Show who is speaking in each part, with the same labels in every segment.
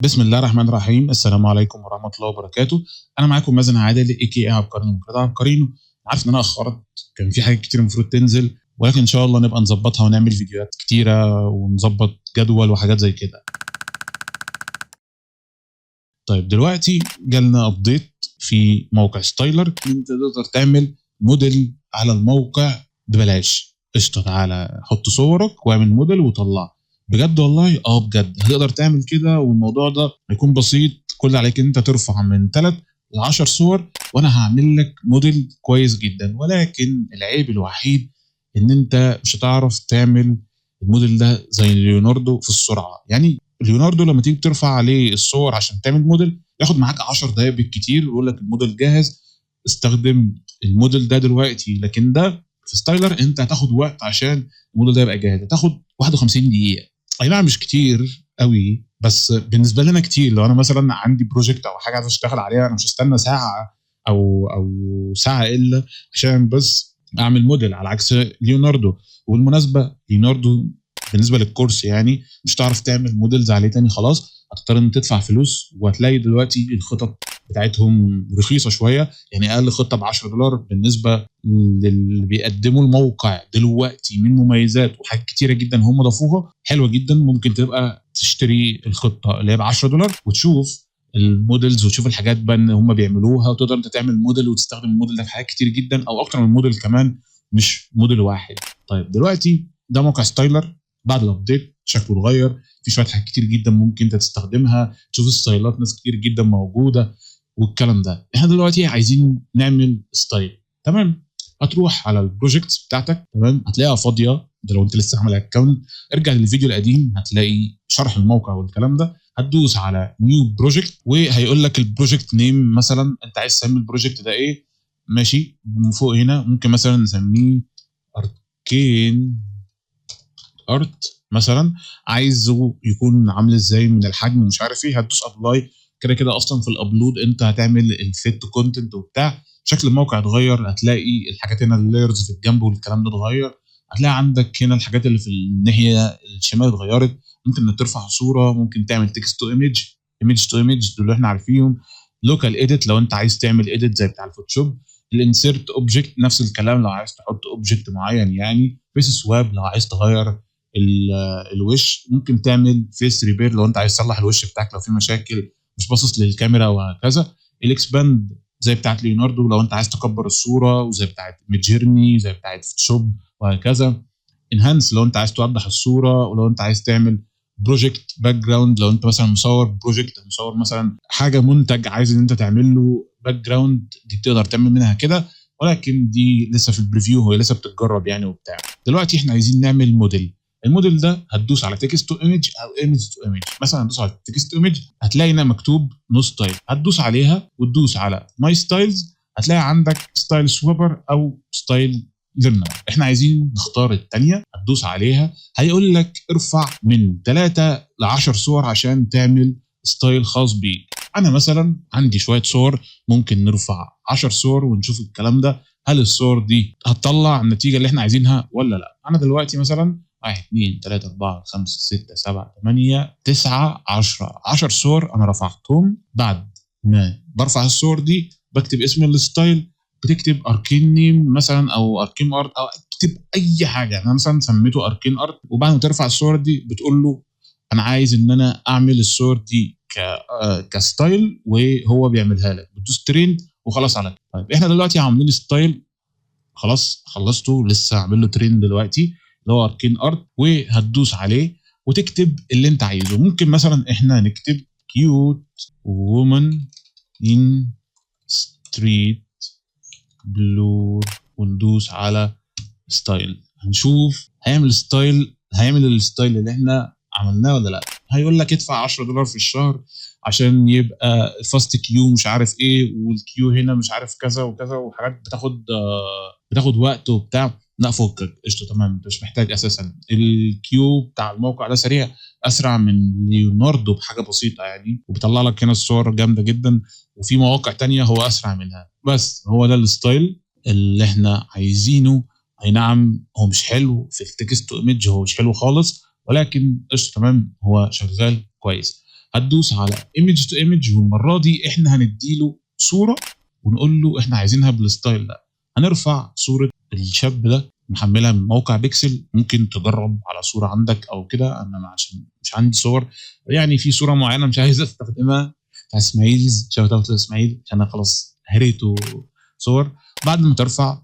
Speaker 1: بسم الله الرحمن الرحيم. السلام عليكم ورحمة الله وبركاته. أنا معاكم مازن عادل AKA عبقرينو من قناة عبقرينو. عارف إن أنا أخرت، كان في حاجات كتير المفروض تنزل، ولكن إن شاء الله نبقى نظبطها ونعمل فيديوهات كتيرة ونظبط جدول وحاجات زي كده. طيب دلوقتي جالنا أبديت في موقع ستايلر، أنت تقدر تعمل موديل على الموقع ببلاش. قشطة، تعالى حط صورك واعمل موديل وطلعه. بجد والله بجد هتقدر تعمل كده، والموضوع ده هيكون بسيط. كل اللي عليك ان انت ترفع من 3 ل 10 صور وانا هعمل لك موديل كويس جدا. ولكن العيب الوحيد ان انت مش هتعرف تعمل الموديل ده زي ليوناردو في السرعه. يعني ليوناردو لما تيجي ترفع عليه الصور عشان تعمل موديل ياخد معاك 10 دقائق بالكتير ويقول لك الموديل جاهز، استخدم الموديل ده دلوقتي. لكن ده في ستايلر انت هتاخد وقت عشان الموديل ده يبقى جاهز، هتاخد 51 دقيقه. اي نعم مش كتير قوي، بس بالنسبه لنا كتير. لو انا مثلا عندي بروجكت او حاجه عايز اشتغل عليها، انا مش هستنى ساعه او ساعه الا عشان بس اعمل موديل، على عكس ليوناردو. وبالمناسبه ليوناردو بالنسبه للكورس يعني مش هتعرف تعمل موديلز عليه تاني، خلاص هتضطر ان تدفع فلوس. وهتلاقي دلوقتي الخطط بتاعتهم رخيصه شويه، يعني اقل خطه ب $10 بالنسبه للي بيقدموا الموقع دلوقتي من مميزات وحاجات كتيره جدا هم ضافوها حلوه جدا. ممكن تبقى تشتري الخطه اللي هي ب $10 وتشوف المودلز وتشوف الحاجات بقى ان هم بيعملوها، وتقدر انت تعمل موديل وتستخدم الموديل ده في حاجات كتير جدا او اكتر من موديل كمان، مش موديل واحد. طيب دلوقتي ده موقع ستايلر بعد الابديت شكله اتغير، في شويه حاجات كتير جدا ممكن انت تستخدمها، تشوف ستايلات ناس كتير جدا موجوده والكلام ده. احنا دلوقتي عايزين نعمل ستايل، تمام؟ هتروح على البروجكتس بتاعتك، تمام، هتلاقيها فاضيه. ده لو انت لسه عامل اكونت ارجع للفيديو القديم هتلاقي شرح الموقع والكلام ده. هتدوس على نيو بروجكت وهيقول لك البروجكت نيم، مثلا انت عايز تسمي البروجكت ده ايه. ماشي، من فوق هنا ممكن مثلا نسميه اركين ارت مثلا. عايزه يكون عامل ازاي من الحجم ومش عارف ايه، هتدوس ابلاي. كده كده اصلا في الابلود انت هتعمل الفيت كونتنت وبتاع. شكل الموقع اتغير، هتلاقي الحاجات هنا اللايرز في الجنب والكلام ده اتغير. هتلاقي عندك هنا الحاجات اللي في الناحيه الشمال اتغيرت. ممكن ترفع صوره، ممكن تعمل تكست تو ايمج، ايمج تو ايمج دول اللي احنا عارفينهم. لوكال اديت لو انت عايز تعمل اديت زي بتاع الفوتوشوب. الانسيرت اوبجكت نفس الكلام لو عايز تحط اوبجكت معين، يعني فيس سواب لو عايز تغير الوش. ممكن تعمل فيس ريبير لو انت عايز تصلح الوش بتاعك لو في مشاكل مش باصص للكاميرا وهكذا. الاكسباند زي بتاعت ليوناردو لو انت عايز تكبر الصوره، وزي بتاعت ميدجيرني زي بتاعت فوتوشوب وهكذا. انهانس لو انت عايز توضح الصوره، ولو انت عايز تعمل بروجكت باك جراوند لو انت مثلا مصور بروجكت، مصور مثلا حاجه منتج عايز ان انت تعمل له باك جراوند، دي تقدر تعمل منها كده. ولكن دي لسه في البريفيو، هي لسه بتتجرب يعني وبتاع. دلوقتي احنا عايزين نعمل موديل. الموديل ده هتدوس على تكست تو ايمج او ايمج تو ايمج. مثلا هتدوس على تكست تو ايمج هتلاقي هنا مكتوب نو ستايل، هتدوس عليها وتدوس على ماي ستايلز هتلاقي عندك ستايل سوابر او ستايل ليرنر. احنا عايزين نختار الثانيه، هتدوس عليها هيقول لك ارفع من 3 ل 10 صور عشان تعمل ستايل خاص بيك. انا مثلا عندي شويه صور، ممكن نرفع 10 صور ونشوف الكلام ده هل الصور دي هتطلع النتيجه اللي احنا عايزينها ولا لا. انا دلوقتي مثلا 1 2 3 4 5 6 7 8 9 10 صور انا رفعتهم. بعد ما برفع الصور دي بكتب اسم الستايل، بتكتب اركين نيم مثلا او اركين ارت او اكتب اي حاجه. يعني انا مثلا سميته اركين ارت، وبعد ما ترفع الصور دي بتقول له انا عايز ان انا اعمل الصور دي كستايل، وهو بيعملها لك. بتدوس تريند وخلاص على كده. طيب احنا دلوقتي عاملين ستايل، خلاص خلصته، لسه هعمل له ترند دلوقتي اللي هو اركين ارت، وهتدوس عليه وتكتب اللي انت عايزه. ممكن مثلا احنا نكتب كيوت وومن ان ستريت بلور وندوس على ستايل. هنشوف هيعمل الستايل اللي احنا عملناه ولا لا. هيقول لك ادفع $10 في الشهر عشان يبقى فاست كيو مش عارف ايه، والكيو هنا مش عارف كذا وكذا، وحاجات بتاخد وقت وبتاع. لا فكك، قشطه تمام، انت مش محتاج اساسا. الكيو بتاع الموقع ده سريع، اسرع من ليوناردو بحاجه بسيطه يعني، وبيطلع لك هنا الصور جامده جدا. وفي مواقع تانية هو اسرع منها. بس هو ده الستايل اللي احنا عايزينه. اي نعم هو مش حلو في التكست تو ايمج، هو مش حلو خالص، ولكن قشطه تمام، هو شغال كويس. هتدوس على ايمج تو ايمج، والمره دي احنا هنديله صوره ونقول له احنا عايزينها بالستايل ده. هنرفع صوره الشاب ده محملها من موقع بيكسل، ممكن تجرب على صوره عندك او كده. انا عشان مش عندي صور يعني، في صوره معينه مش عايز استخدمها بتاع اسماعيل، شوت اوت لاسماعيل عشان انا خلاص هريته صور. بعد ما ترفع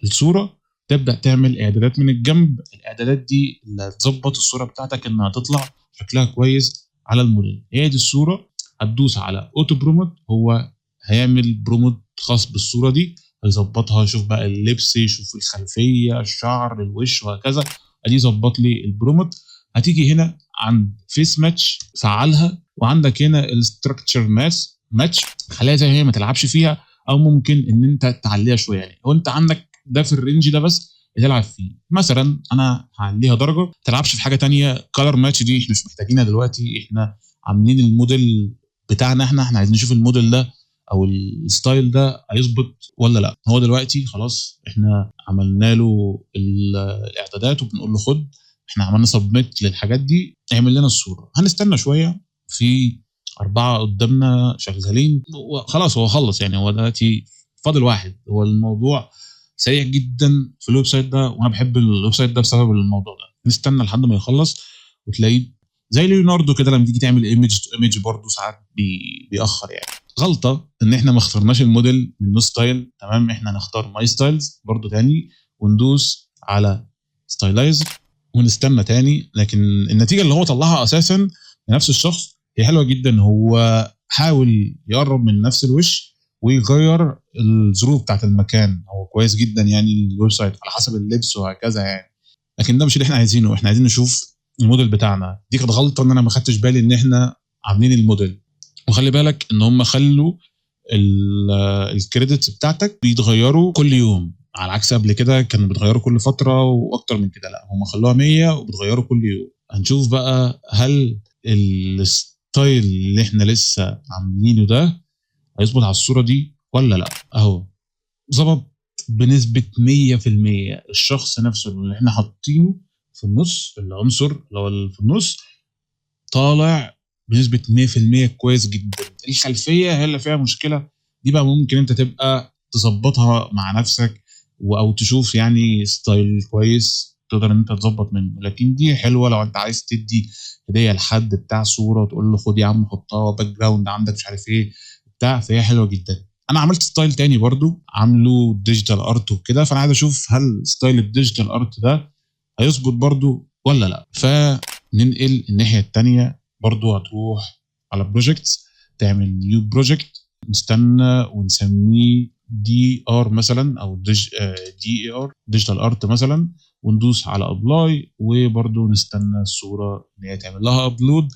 Speaker 1: الصوره تبدا تعمل اعدادات من الجنب. الاعدادات دي اللي هتظبط الصوره بتاعتك انها تطلع شكلها كويس على الموديل. هي دي الصوره. هتدوس على اوتو بروموت، هو هيعمل بروموت خاص بالصوره دي، هيظبطها. يشوف بقى اللبس، يشوف الخلفيه، الشعر، الوش، وهكذا. ادي ظبط لي البروموت. هتيجي هنا عند فيس ماتش فعلها، وعندك هنا الستراكشر ماتش خليها زي ما هي، ما تلعبش فيها، او ممكن ان انت تعليها شويه. يعني هو انت عندك ده في الرينج ده بس تلعب فيه. مثلا انا هعليها درجه، ما تلعبش في حاجه تانية. كلر ماتش دي احنا مش محتاجينها دلوقتي، احنا عاملين الموديل بتاعنا، احنا عايزين نشوف الموديل ده او الستايل ده هيظبط ولا لا. هو دلوقتي خلاص احنا عملنا له الاعدادات وبنقول له خد، احنا عملنا سبميت للحاجات دي، اعمل لنا الصوره. هنستنى شويه، في 4 قدامنا شغالين. خلاص هو خلص يعني، هو دلوقتي فاضل واحد. هو الموضوع سريع جدا في الويب سايت ده، وانا بحب الويب سايت ده بسبب الموضوع ده. نستنى لحد ما يخلص، وتلاقيه زي ليوناردو كده لما تيجي تعمل ايمج تو ايمج برضه ساعات بيأخر يعني. غلطه ان احنا ما اخترناش الموديل من نو ستايل. تمام، احنا هنختار ماي ستايلز برضه تاني، وندوس على ستايلايز ونستنى تاني. لكن النتيجه اللي هو طلعها اساسا لنفس الشخص هي حلوه جدا. هو حاول يقرب من نفس الوش ويغير الظروف بتاعت المكان. هو كويس جدا يعني الويب سايت على حسب اللبس وهكذا يعني. لكن ده مش اللي احنا عايزينه. احنا عايزين نشوف الموديل بتاعنا. دي كانت غلطه ان انا ما خدتش بالي ان احنا عاملين الموديل. وخلي بالك ان هم خلوا الكريدتس بتاعتك بيتغيروا كل يوم، على عكس قبل كده كانوا بيتغيروا كل فتره واكتر من كده. لا، هم خلوها 100 وبيتغيروا كل يوم. هنشوف بقى هل الستايل اللي احنا لسه عاملينه ده هيظبط على الصوره دي ولا لا. اهو ظبط بنسبه 100%. الشخص نفسه اللي احنا حاطينه في النص، العنصر اللي هو اللي في النص، طالع بنسبه 100% كويس جدا. الخلفيه هي اللي فيها مشكله، دي بقى ممكن انت تبقى تظبطها مع نفسك، او تشوف يعني ستايل كويس تقدر ان انت تظبط منه. لكن دي حلوه لو انت عايز تدي هديه لحد بتاع صوره، تقول له خد يا عم حطها باك جراوند عندك مش عارف ايه بتاع، فهي حلوه جدا. انا عملت ستايل تاني برضو عامله ديجيتال ارت وكده، فانا عايز اشوف هل ستايل الديجيتال ارت ده هيظبط برضو ولا لا. فننقل الناحيه التانيه برضو، هتروح على بروجكتس، تعمل نيو بروجكت، نستنى ونسميه دي ار مثلا، او دي اي ار ديجيتال ارت مثلا، وندوس على ابلاي، وبرضو نستنى الصوره ان هي تعمل لها ابلود.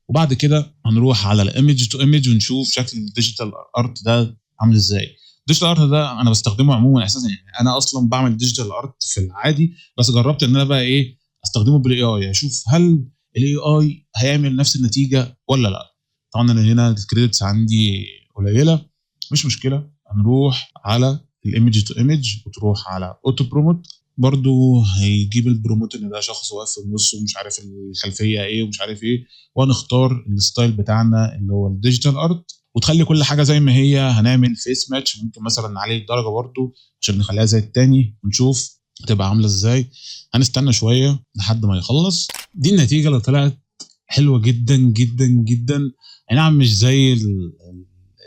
Speaker 1: وبعد كده هنروح على الايمج تو ايمج ونشوف شكل الديجيتال ارت ده عامل ازاي. الديجيتال ارت ده انا بستخدمه عموما اساسا يعني. انا اصلا بعمل ديجيتال ارت في العادي، بس جربت ان انا بقى ايه استخدمه بالاي اي، اشوف هل الاي اي هيعمل نفس النتيجه ولا لا. طبعا انا هنا الكريدتس عندي قليله، مش مشكله. هنروح على الايمج تو ايمج وتروح على اوتو بروموت، برضو هيجيب البروموت ان ده شخص واقف في النص ومش عارف الخلفيه ايه ومش عارف ايه. وهنختار الستايل بتاعنا اللي هو الديجيتال ارت، وتخلي كل حاجه زي ما هي. هنعمل فيس ماتش، ممكن مثلا نعلي درجه برضو عشان نخليها زي التاني ونشوف هتبقى عامله ازاي. هنستنى شويه لحد ما يخلص. دي النتيجه اللي طلعت حلوه جدا جدا جدا. اي نعم مش زي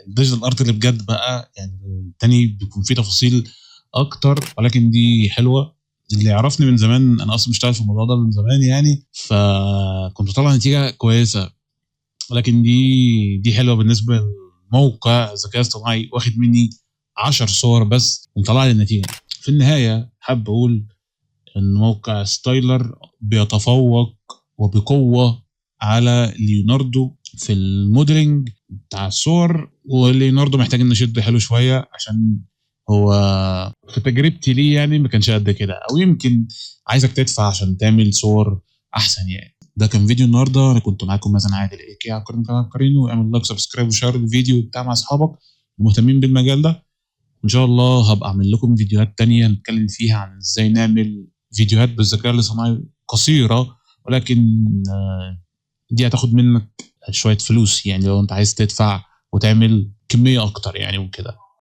Speaker 1: الديجيتال ارت اللي بجد بقى يعني، التاني بيكون فيه تفاصيل اكتر، ولكن دي حلوه. اللي يعرفني من زمان انا اصلا مشتغل في الموضوع ده من زمان يعني، فكنت طالع نتيجه كويسه. ولكن دي حلوه بالنسبه لموقع ذكاء اصطناعي واخد مني 10 صور بس ومطلع لي النتيجه. في النهايه حابب اقول ان موقع ستايلر بيتفوق وبقوه على ليوناردو في الموديلنج بتاع الصور. وليوناردو محتاج ان نشد حلو شويه، عشان هو في تجربتي ليه يعني ما كانش قد كده، او يمكن عايزك تدفع عشان تعمل صور احسن يعني. ده كان فيديو النهارده. انا كنت معاكم مازن عادل اي على قناه كارينو. اعمل لايك سبسكرايب وشير الفيديو بتاع مع اصحابك المهتمين بالمجال ده. ان شاء الله هبقى اعمل لكم فيديوهات تانية نتكلم فيها عن ازاي نعمل فيديوهات بالذكاء الاصطناعي قصيره، ولكن دي هتاخد منك شويه فلوس يعني لو انت عايز تدفع وتعمل كميه اكتر يعني وكده.